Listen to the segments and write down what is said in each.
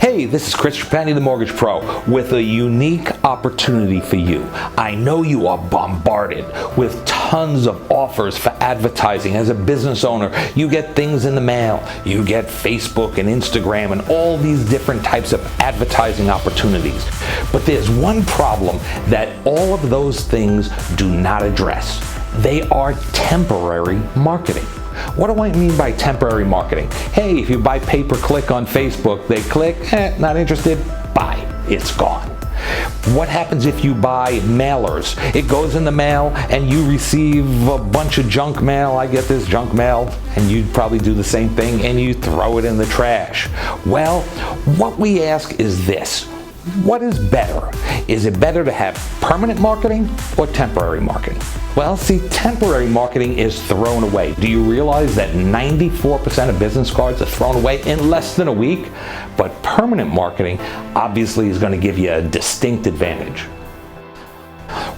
Hey, this is Chris Trapani, the Mortgage Pro, with a unique opportunity for you. I know you are bombarded with tons of offers for advertising. As a business owner, you get things in the mail. You get Facebook and Instagram and all these different types of advertising opportunities. But there's one problem that all of those things do not address. They are temporary marketing. What do I mean by temporary marketing? Hey, if you buy pay-per-click on Facebook, they click, not interested, bye, it's gone. What happens if you buy mailers? It goes in the mail and you receive a bunch of junk mail. I get this junk mail, and you probably do the same thing, and you throw it in the trash. Well, what we ask is this. What is better? Is it better to have permanent marketing or temporary marketing? Well, see, temporary marketing is thrown away. Do you realize that 94% of business cards are thrown away in less than a week? But permanent marketing obviously is going to give you a distinct advantage.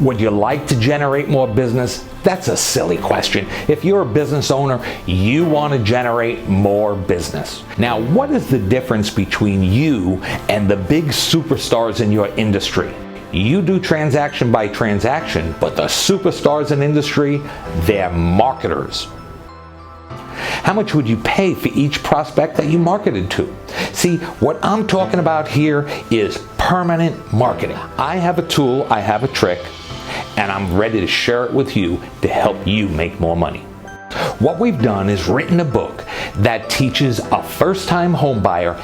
Would you like to generate more business? That's a silly question. If you're a business owner, you want to generate more business. Now, what is the difference between you and the big superstars in your industry? You do transaction by transaction, but the superstars in industry, they're marketers. How much would you pay for each prospect that you marketed to? See, what I'm talking about here is permanent marketing. I have a tool, I have a trick, and I'm ready to share it with you to help you make more money. What we've done is written a book that teaches a first-time home buyer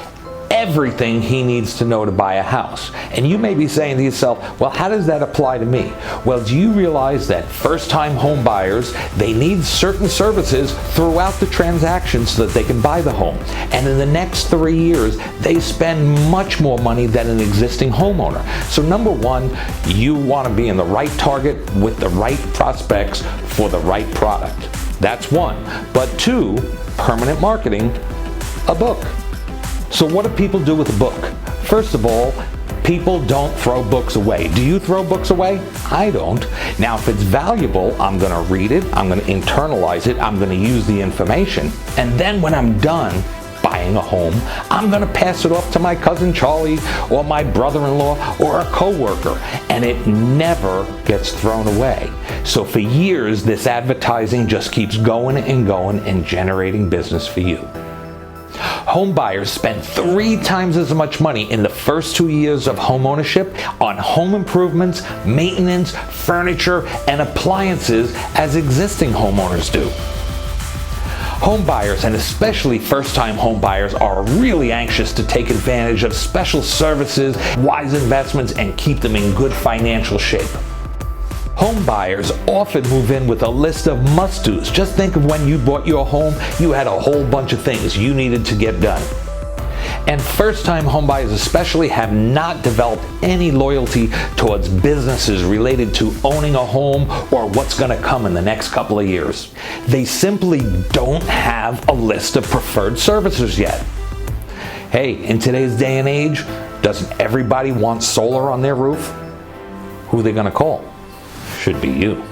everything he needs to know to buy a house. And you may be saying to yourself, well, how does that apply to me? Well, do you realize that first-time home buyers, they need certain services throughout the transaction so that they can buy the home? And in the next 3 years, they spend much more money than an existing homeowner. So number one, you want to be in the right target with the right prospects for the right product. That's one. But two, permanent marketing, a book. So what do people do with a book? First of all, people don't throw books away. Do you throw books away? I don't. Now, if it's valuable, I'm going to read it, I'm going to internalize it, I'm going to use the information, and then when I'm done buying a home, I'm going to pass it off to my cousin Charlie or my brother-in-law or a coworker, and it never gets thrown away. So for years, this advertising just keeps going and generating business for you. Home buyers spend 3 times as much money in the first 2 years of home ownership on home improvements, maintenance, furniture, and appliances as existing homeowners do. Home buyers, and especially first-time home buyers, are really anxious to take advantage of special services, wise investments, and keep them in good financial shape. Home buyers often move in with a list of must-dos. Just think of when you bought your home, you had a whole bunch of things you needed to get done. And first-time home buyers especially have not developed any loyalty towards businesses related to owning a home or what's going to come in the next couple of years. They simply don't have a list of preferred services yet. Hey, in today's day and age, doesn't everybody want solar on their roof? Who are they going to call? Should be you.